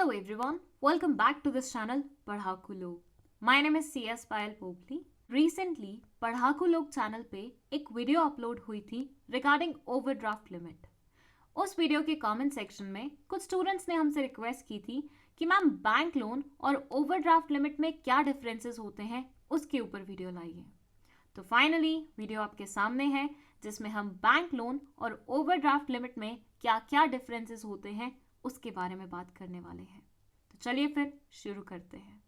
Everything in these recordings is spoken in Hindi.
Hello everyone, welcome back to this channel पढ़ाकू लोग. My name is CS Payal Popli. Recently पढ़ाकू लोग चैनल पे एक वीडियो अपलोड हुई थी रिगार्डिंग ओवरड्राफ्ट लिमिट. उस वीडियो के कमेंट सेक्शन में कुछ स्टूडेंट्स ने हमसे रिक्वेस्ट की थी कि मैम बैंक लोन और ओवरड्राफ्ट लिमिट में क्या डिफरेंसेस होते हैं उसके ऊपर वीडियो लाइए. तो फाइनली वीडियो आपके सामने है जिसमें हम बैंक लोन और ओवरड्राफ्ट लिमिट में क्या क्या डिफरेंसेस होते हैं उसके बारे में बात करने वाले हैं. तो चलिए फिर शुरू करते हैं.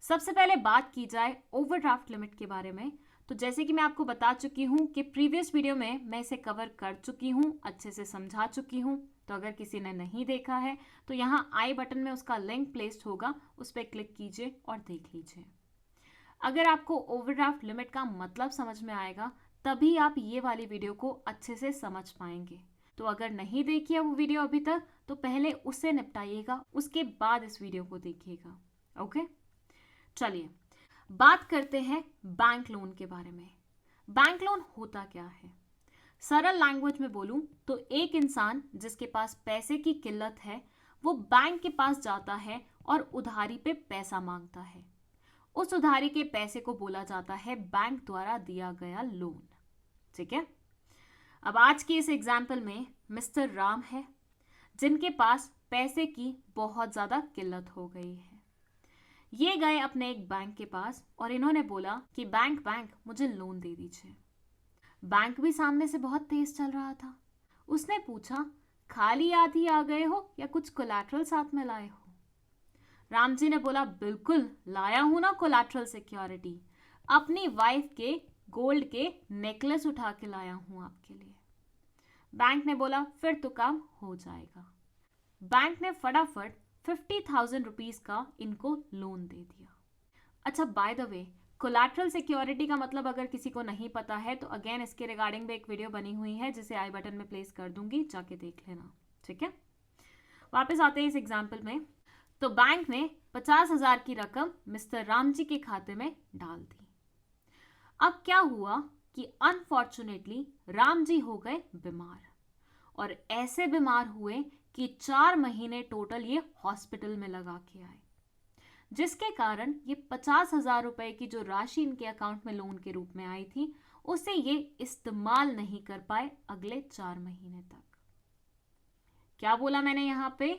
सबसे पहले बात की जाए ओवरड्राफ्ट लिमिट के बारे में, तो जैसे कि मैं आपको बता चुकी हूँ कि प्रीवियस वीडियो में मैं इसे कवर कर चुकी हूँ, अच्छे से समझा चुकी हूँ. तो अगर किसी ने नहीं देखा है तो यहाँ आई बटन में उसका लिंक प्लेस्ड होगा, उस पर क्लिक कीजिए और देख लीजिए. अगर आपको ओवरड्राफ्ट लिमिट का मतलब समझ में आएगा तभी आप ये वाली वीडियो को अच्छे से समझ पाएंगे. तो अगर नहीं देखी है वो वीडियो अभी तक तो पहले उससे निपटाइएगा, उसके बाद इस वीडियो को देखिएगा. ओके, चलिए बात करते हैं बैंक लोन के बारे में. बैंक लोन होता क्या है? सरल लैंग्वेज में बोलूं तो एक इंसान जिसके पास पैसे की किल्लत है वो बैंक के पास जाता है और उधारी पे पैसा मांगता है. उस उधारी के पैसे को बोला जाता है बैंक द्वारा दिया गया लोन. ठीक है. अब आज की इस एग्जाम्पल में मिस्टर राम है जिनके पास पैसे की बहुत ज़्यादा किल्लत हो गई है. ये गए अपने एक बैंक के पास और इन्होंने बोला कि बैंक मुझे लोन दे दीजिए. बैंक भी सामने से बहुत तेज चल रहा था. उसने पूछा खाली आधी आ गए हो या कुछ कोलैटरल साथ में लाए हो? राम जी ने बोला बिल्कुल लाया हूं ना कोलैटरल सिक्योरिटी, अपनी वाइफ के गोल्ड के नेकलेस उठा के लाया हूं आपके लिए. बैंक ने बोला फिर तो काम हो जाएगा. बैंक ने फटाफट 50,000 रुपीज का इनको लोन दे दिया. अच्छा, by the way collateral security का मतलब अगर किसी को नहीं पता है तो अगेन इसके रिगार्डिंग भी एक वीडियो बनी हुई है जिसे आई बटन में प्लेस कर दूंगी, जाके देख लेना. ठीक है, वापस आते हैं इस एग्जाम्पल में. तो बैंक ने 50,000 की रकम मिस्टर राम जी के खाते में डाल दी. अब क्या हुआ कि अनफॉर्चुनेटली राम जी हो गए बीमार और ऐसे बीमार हुए कि 4 महीने टोटल ये हॉस्पिटल में लगा के आए, जिसके कारण ये 50,000 रुपए की जो राशि इनके अकाउंट में लोन के रूप में आई थी उसे ये इस्तेमाल नहीं कर पाए अगले 4 महीने तक. क्या बोला मैंने यहाँ पे?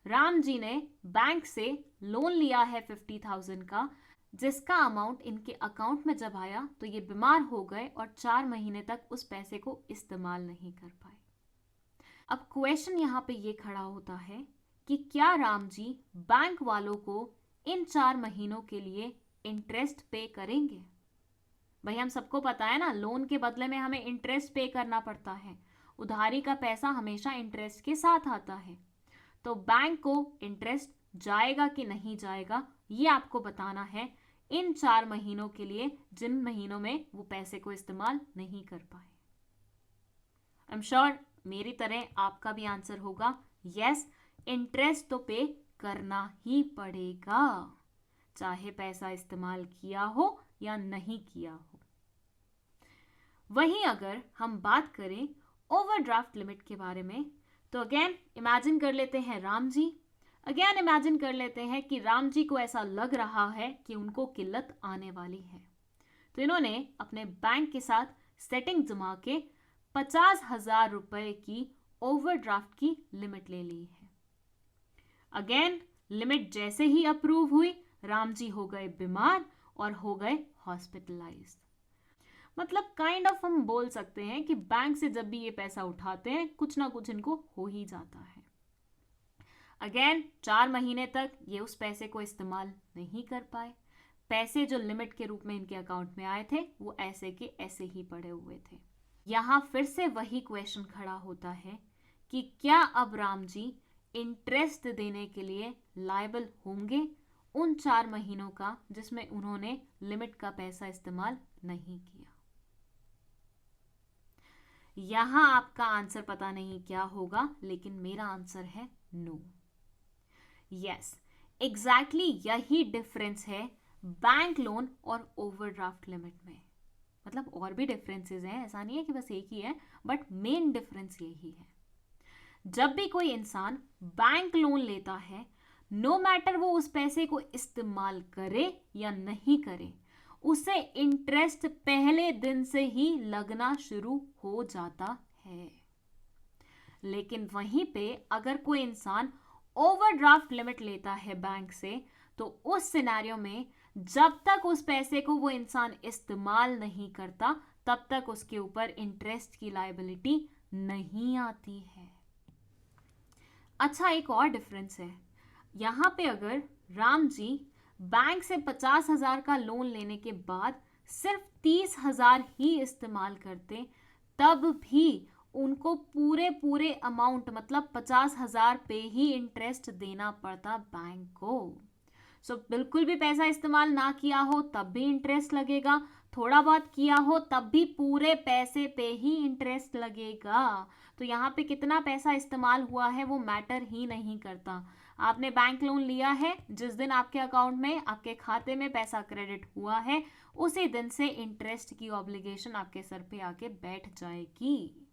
राम जी ने बैंक से लोन लिया है 50,000 का, जिसका अमाउंट इनके अकाउंट में जब आया तो ये बीमार हो गए और 4 महीने तक उस पैसे को इस्तेमाल नहीं कर पाए. अब क्वेश्चन यहाँ पे ये खड़ा होता है कि क्या राम जी बैंक वालों को इन 4 महीनों के लिए इंटरेस्ट पे करेंगे? भाई हम सबको पता है ना, लोन के बदले में हमें इंटरेस्ट पे करना पड़ता है. उधारी का पैसा हमेशा इंटरेस्ट के साथ आता है. तो बैंक को इंटरेस्ट जाएगा कि नहीं जाएगा ये आपको बताना है इन 4 महीनों के लिए जिन महीनों में वो पैसे को इस्तेमाल नहीं कर पाए. आई एम श्योर मेरी तरह आपका भी आंसर होगा यस, इंटरेस्ट तो पे करना ही पड़ेगा चाहे पैसा इस्तेमाल किया हो या नहीं किया हो. वहीं अगर हम बात करें ओवरड्राफ्ट लिमिट के बारे में तो अगेन इमेजिन कर लेते हैं राम जी. अगेन इमेजिन कर लेते हैं कि राम जी को ऐसा लग रहा है कि उनको किल्लत आने वाली है. तो इन्होंने अपने बैंक के साथ सेटिंग जमा के 50,000 रुपए की ओवरड्राफ्ट की लिमिट ले ली है. अगेन लिमिट जैसे ही अप्रूव हुई राम जी हो गए बीमार और हो गए हॉस्पिटलाइज्ड. मतलब काइंड ऑफ हम बोल सकते हैं कि बैंक से जब भी ये पैसा उठाते हैं कुछ ना कुछ इनको हो ही जाता है. अगेन 4 महीने तक ये उस पैसे को इस्तेमाल नहीं कर पाए. पैसे जो लिमिट के रूप में इनके अकाउंट में आए थे वो ऐसे के ऐसे ही पड़े हुए थे. यहाँ फिर से वही क्वेश्चन खड़ा होता है कि क्या अब राम जी इंटरेस्ट देने के लिए लायबल होंगे उन 4 महीनों का जिसमें उन्होंने लिमिट का पैसा इस्तेमाल नहीं किया? यहां आपका आंसर पता नहीं क्या होगा, लेकिन मेरा आंसर है नो. यस, एग्जैक्टली यही डिफरेंस है बैंक लोन और ओवरड्राफ्ट लिमिट में. मतलब और भी डिफरेंसेस हैं, ऐसा नहीं है कि बस एक ही है, बट मेन डिफरेंस यही है. जब भी कोई इंसान बैंक लोन लेता है नो मैटर वो उस पैसे को इस्तेमाल करे या नहीं करे, उसे इंटरेस्ट पहले दिन से ही लगना शुरू हो जाता है। लेकिन वहीं पे अगर कोई इंसान ओवरड्राफ्ट लिमिट लेता है बैंक से, तो उस सिनेरियो में जब तक उस पैसे को वो इंसान इस्तेमाल नहीं करता तब तक उसके ऊपर इंटरेस्ट की लायबिलिटी नहीं आती है। अच्छा, एक और डिफरेंस है। यहां पे अगर राम जी बैंक से 50,000 का लोन लेने के बाद सिर्फ 30,000 ही इस्तेमाल करते, तब भी उनको पूरे अमाउंट मतलब 50,000 पे ही इंटरेस्ट देना पड़ता बैंक को। सो बिल्कुल भी पैसा इस्तेमाल ना किया हो तब भी इंटरेस्ट लगेगा, थोड़ा बहुत किया हो तब भी पूरे पैसे पे ही इंटरेस्ट लगेगा। तो यहाँ पे कितना पैसा इस्तेमाल हुआ है वो मैटर ही नहीं करता। आपने बैंक लोन लिया है, जिस दिन आपके अकाउंट में आपके खाते में पैसा क्रेडिट हुआ है उसी दिन से इंटरेस्ट की ऑब्लिगेशन आपके सर पे आके बैठ जाएगी।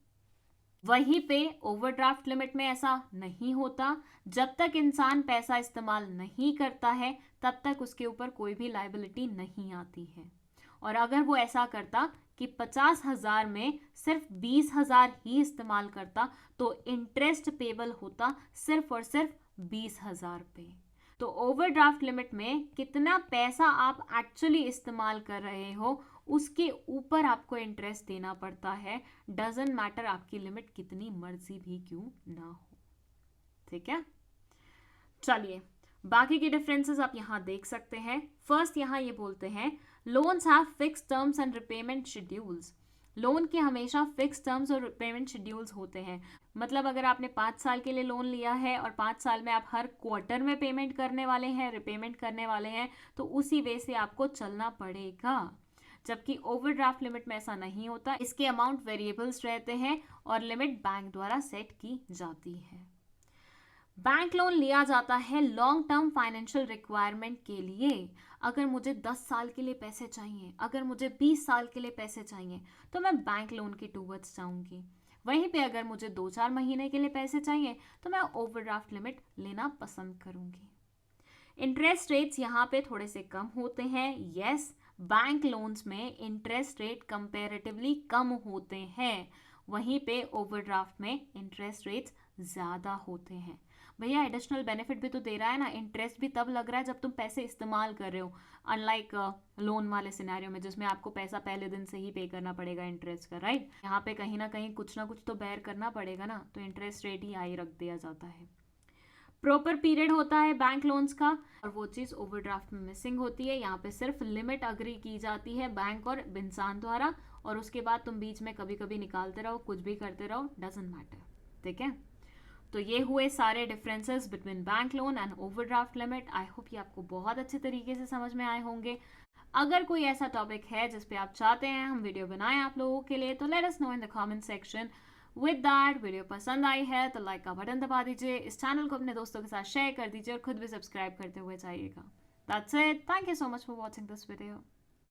वहीं पे ओवरड्राफ्ट लिमिट में ऐसा नहीं होता। जब तक इंसान पैसा इस्तेमाल नहीं करता है तब तक उसके ऊपर कोई भी लायबिलिटी नहीं आती है। और अगर वो ऐसा करता कि 50,000 में सिर्फ 20,000 ही इस्तेमाल करता तो इंटरेस्ट पेबल होता सिर्फ और सिर्फ 20,000 पे। तो ओवरड्राफ्ट लिमिट में कितना पैसा आप एक्चुअली इस्तेमाल कर रहे हो उसके ऊपर आपको इंटरेस्ट देना पड़ता है, डजंट मैटर आपकी लिमिट कितनी मर्जी भी क्यों ना हो। ठीक है, चलिए बाकी के डिफरेंसेस आप यहां देख सकते हैं। फर्स्ट यहां ये बोलते हैं loans have fixed terms and repayment schedules. Loan के हमेशा फिक्स टर्म्स और पेमेंट शेड्यूल्स होते हैं। मतलब अगर आपने 5 साल के लिए लोन लिया है और 5 साल में आप हर क्वार्टर में पेमेंट करने वाले हैं, रिपेमेंट करने वाले हैं, तो उसी वे से आपको चलना पड़ेगा। जबकि ओवरड्राफ्ट लिमिट में ऐसा नहीं होता, इसके अमाउंट वेरिएबल्स रहते हैं और लिमिट बैंक द्वारा सेट की जाती है। बैंक लोन लिया जाता है लॉन्ग टर्म फाइनेंशियल रिक्वायरमेंट के लिए। अगर मुझे 10 साल के लिए पैसे चाहिए, अगर मुझे 20 साल के लिए पैसे चाहिए, तो मैं बैंक लोन के टूवर्ड्स जाऊंगी। वहीं पे अगर मुझे 2-4 महीने के लिए पैसे चाहिए तो मैं ओवरड्राफ्ट लिमिट लेना पसंद करूंगी। इंटरेस्ट रेट्स यहाँ पे थोड़े से कम होते हैं। यस, बैंक लोन्स में इंटरेस्ट रेट कंपैरेटिवली कम होते हैं, वहीं पे ओवरड्राफ्ट में इंटरेस्ट रेट्स ज़्यादा होते हैं। भैया एडिशनल बेनिफिट भी तो दे रहा है ना, इंटरेस्ट भी तब लग रहा है जब तुम पैसे इस्तेमाल कर रहे हो, अनलाइक लोन वाले सिनेरियो में जिसमें आपको पैसा पहले दिन से ही पे करना पड़ेगा इंटरेस्ट का, राइट। यहाँ पे कहीं ना कहीं कुछ ना कुछ तो बेयर करना पड़ेगा ना, तो इंटरेस्ट रेट ही हाई रख दिया जाता है। प्रॉपर पीरियड होता है बैंक लोन्स का, और वो चीज़ ओवरड्राफ्ट में मिसिंग होती है। यहाँ पे सिर्फ लिमिट अग्री की जाती है बैंक और इंसान द्वारा, और उसके बाद तुम बीच में कभी कभी निकालते रहो, कुछ भी करते रहो, डजंट मैटर। ठीक है, तो ये हुए सारे differences between bank loan and overdraft limit. I hope ये आपको बहुत अच्छे तरीके से समझ में आए होंगे। अगर कोई ऐसा टॉपिक है जिस पे आप चाहते हैं हम वीडियो बनाएं आप लोगों के लिए, तो let us know in the comment section. With that, video पसंद आई है तो लाइक का बटन दबा दीजिए, इस चैनल को अपने दोस्तों के साथ शेयर कर दीजिए और खुद भी सब्सक्राइब करते हुए जाइएगा। That's it, thank you so much for watching this video.